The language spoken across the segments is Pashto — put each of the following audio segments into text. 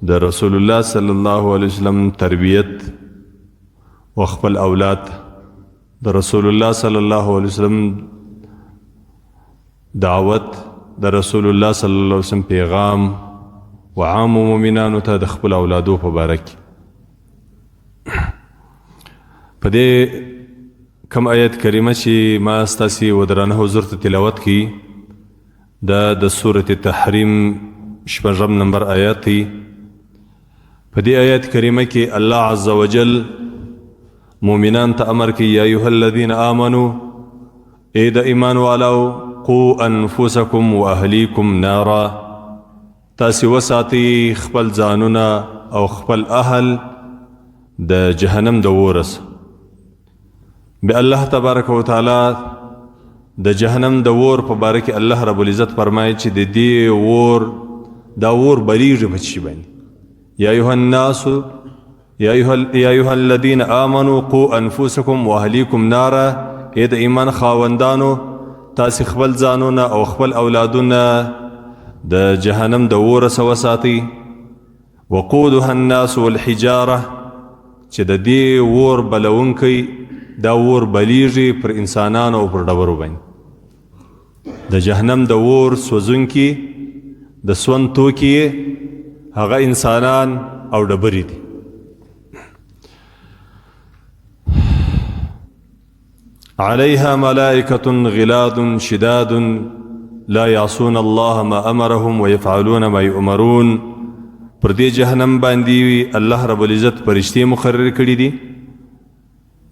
د رسول الله صلی الله علیه وسلم تربیت و خپل اولاد د رسول الله صلی الله علیه وسلم دعوت د رسول الله صلی الله علیه وسلم پیغام و عام مومنانو ته د خپل اولادو په باره کې په دې کم آیت کریمه چې ما ستاسې ودرانه حضور ته تلاوت کی دا د سورة تحریم شپږم نمبر آیات دی. په دې آیت کریمه کې الله عز وجل مومنان ته امر کوي یا ایها الذین آمنوا ای د ایمان والو قوا انفسکم و اهلیکم نارا تاسې وساتئ خپل ځانونه او خپل اهل د جهنم د ورس. بی الله تبارک و تعالی د جهنم د ور په باره کې الله رب العزت فرمایي چې د دې ور دا ور بلیږي په چی باندې یا ایها الناس یا ایها الذین آمنوا قوا انفسکم و اهلیکم نارا ای د ایمان خاوندانو تاسې خپل ځانونه او خپل اولادونه د جهنم د ور څخه وساتئ. وقودها الناس والحجاره چې د دې ور بلونکی دا ور بلیږي پر انسانانو او پر ډبرو باندې. د جهنم د ور سوځونکي د سون توکي هغه انسانان او ډبرې دي. علیها ملائکة غلاظ شداد لا یعصون الله ما امرهم ويفعلون ما یؤمرون. پر دې جهنم باندې الله رب العزت فرشتې مقرر کړي دي.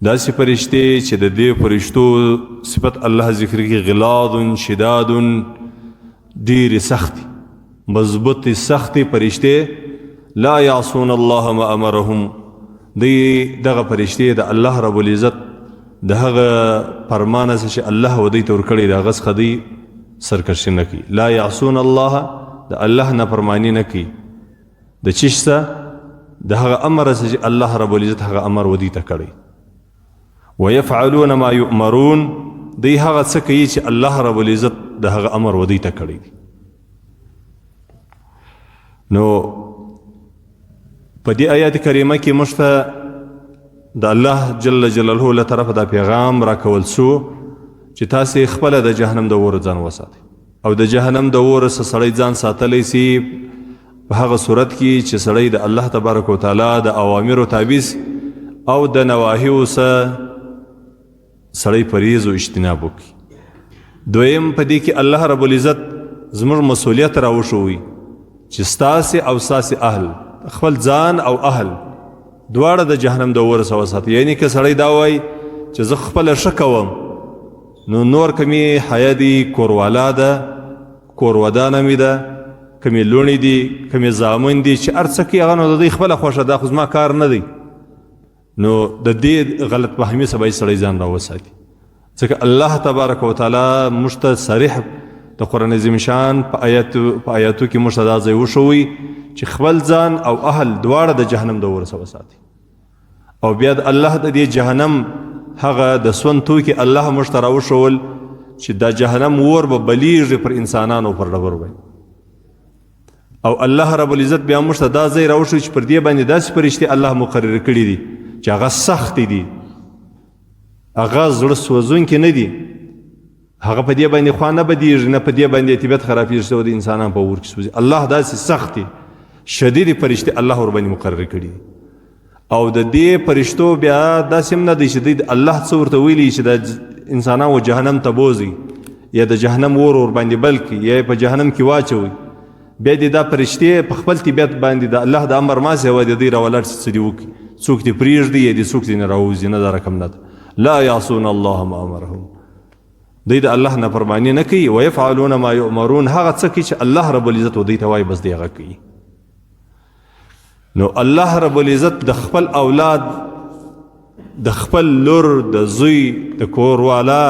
داسې فرشتې چې د دې فرشتو صفت الله ذکر کوي غلاظ شداد ډېرې سختې مضبوطې سختې فرشتې لا یعصون الله ما امرهم دغه فرشتې د الله رب العزت د هغه فرمانه چې الله ودی ته ورکړی د هغه څخه دوی سرکشي نه کوي. لا یعصون الله د الله نافرماني نه کوي د چی څه د هغه امر چې الله رب العزت هغه امر ودی ته کړی. ويفعلون ما يؤمرون دی هغه څه کوي چې الله رب العزت د هغه امر ودی ته کړی. نو په دې آیات کریمه کې موږ ته د الله جل جلاله له طرفه دا پیغام راکول سو چې تاسې خپله د جهنم د اور ځان وساتئ او د جهنم د اور څخه سړی ځان ساتلی سي په هغه صورت کې چې سړی د الله تبارک وتعالی د اوامرو تابع او د نواهیو څخه سړی پریز او اجتناب وکړي. دویم په دې کې الله رب العزت زموږ مسؤلیت راوښوي چې ستاسې او ستاسې اهل خپل ځان او اهل دواړه د جهنم د اور څخه وساتي. یعنی که سړی دا وایي چې زه خپله ښه کوم نو نور کمی حیا دي کوروالا ده کورودانه مې ده کمی لوڼې دي کمی زامن دي چې هر څه کوي هغه نو د دوی خپله خوښه ده خو زما کار نه دی. نو د دې غلط فهمي څخه باید سړی ځان راوساتي ځکه الله تبارک وتعالی موږ ته صریح د قرآن عظیم شان په آیاتو کې موږ ته دا ځای وښوي چې خپل ځان او اهل دواړه د جهنم د اور څخه وساتي. او بیا د الله د دې جهنم هغه د سون توکي الله موږ ته راوښول چې دا جهنم اور به بلیږي پر انسانانو پر ډبرو باندې. او الله رب العزت بیا موږ ته دا ځای راوښوي چې پر دې باندې داسې فرشتې الله مقرر کړي دي چې هغه سختې دي هغه زړه سوځونکي نه دي هغه په دې باندې خوا نه بدیږي نه په دې باندې طبیعت خرابېږي او د انسانان په اور کې سوځي. الله داسې سختې شدیدې فرشتې الله ورباندې مقرر کړي دي. او د دې فرشتو بیا داسې هم نه دی چې دوی الله څه ورته ویلي چې د انسانانو جهنم ته بوځي یا د جهنم اور ورباندې بل کړي یا په جهنم کې واچوي. بیا دې دا فرشتې په خپل طبیعت باندې د الله د امر ماسې وایي د دوی راولاړ څه دي وکړي څوک دې پرېږدي یا دې څوک دې نه راوځي نه دا رقم نه ده. لا یعصون الله ما امرهم دوی د الله نافرماني نه کوي. ویفعلون ما یؤمرون هغه څه کوي چې الله رب العزت دوی ته وایي بس دی هغه کوي. نو الله رب العزت د خپل اولاد د خپل لور د زوی د کوروالا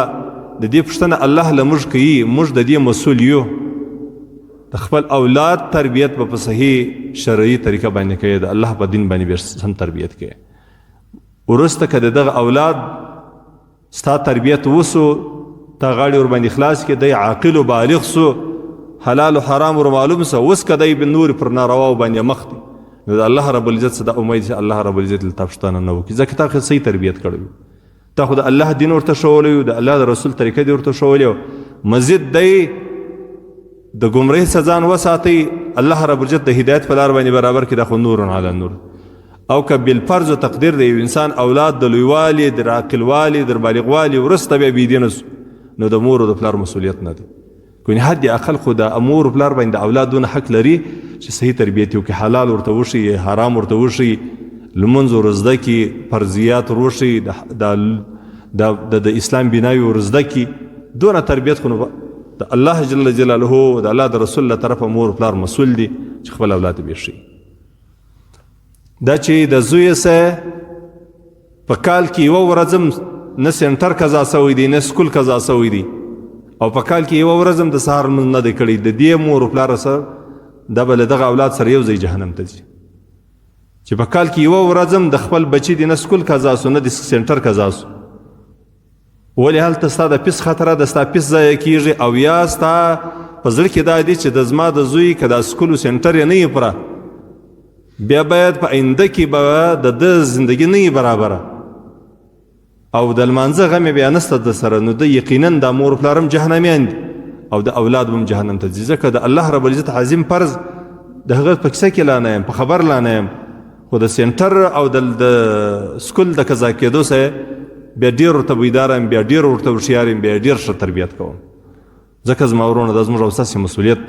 د دې پوښتنه الله له موږ کوي. موږ د دې مسؤل یو د خپل اولاد تربیت په صحیح شرعي طریقه باندې کوي د الله په دین باندې سم تربیت کوي. وروسته که دغه اولاد ستا تربیت وسو تا غاړې ورباندې خلاص کې دی عاقل و بالغ سو حلال و حرام ور معلوم سو اوس که دی نور پر نارواو باندې مخ دی نو د الله رب العزت څخه د امید چې الله رب العزت له تا پوښتنه نه وکړي ځکه تا خو صحیح تربیت کړی تا خو د الله دین ورته ښوولی و د الله د رسول طریقه دې ورته ښوولې وه مزید دی د ګمرهۍ څخه ځان وساتئ الله رب العزت د هدایت په لار باندې برابر کړي دا خو نور علی نور او که بالفرض و تقدیر د یو انسان اولاد د لویوالي د عاقلوالي د بالغوالي وروسته بیا بېدینه سو نو د مور او د پلار مسؤلیت نه دی کنی حد اقل خو د امور و پلار باندې د اولاد دونه حق لري چې صحیح تربیت یې وکړي حلال ورته وښي حرام ورته وښي لمونځ ور زده کړي فرضیات ور وښي د اسلام بناوي ور زده کړي دونه تربیت خو نو د الله جل جلاله د الله د رسول له طرفه مور و پلار مسؤل دي چې خپل اولاد یې ښي دا چې د زوی سه په کال کې یوه ورځ نه سنټر قضا سوی دی نه سکول قضا سوی دی او په کال کې یوه ورځ هم د سهار لمونځ نه دی کړی د دې مور و پلار سره دا به له دغه اولاد سره یو ځای جهنم ته ځي چې په کال کې یوه ورځ هم د خپل بچي د نه سکول قضا سو نه د سنټر قضا سو ولې هلته ستا د پیس خطره د ستا پیس ضایع کېږي او یا ستا په زړه کې دا دی چې د زما د زوی که دا سکول و سنټر یې نه وي پوره بیا باید په آینده کې به د ده زندګي نه وي برابره او د لمانځه غم یې بیا نسته د سره نو د یقینا دا مور پلار هم جهنمیان دي او د اولاد هم جهنم ته ځي ځکه د الله رب العزت عظیم فرض د هغه په کیسه کې لا نه یم په خبر لا نه یم خو د سنټر او د سکول د قضا کېدو سره بیا ډېر ورته بیداره یم بیا ډېر ورته هوښیار یم بیا ډېر ښه تربیت کوم ځکه زما ورونه دا زموږ او ستاسې مسؤلیت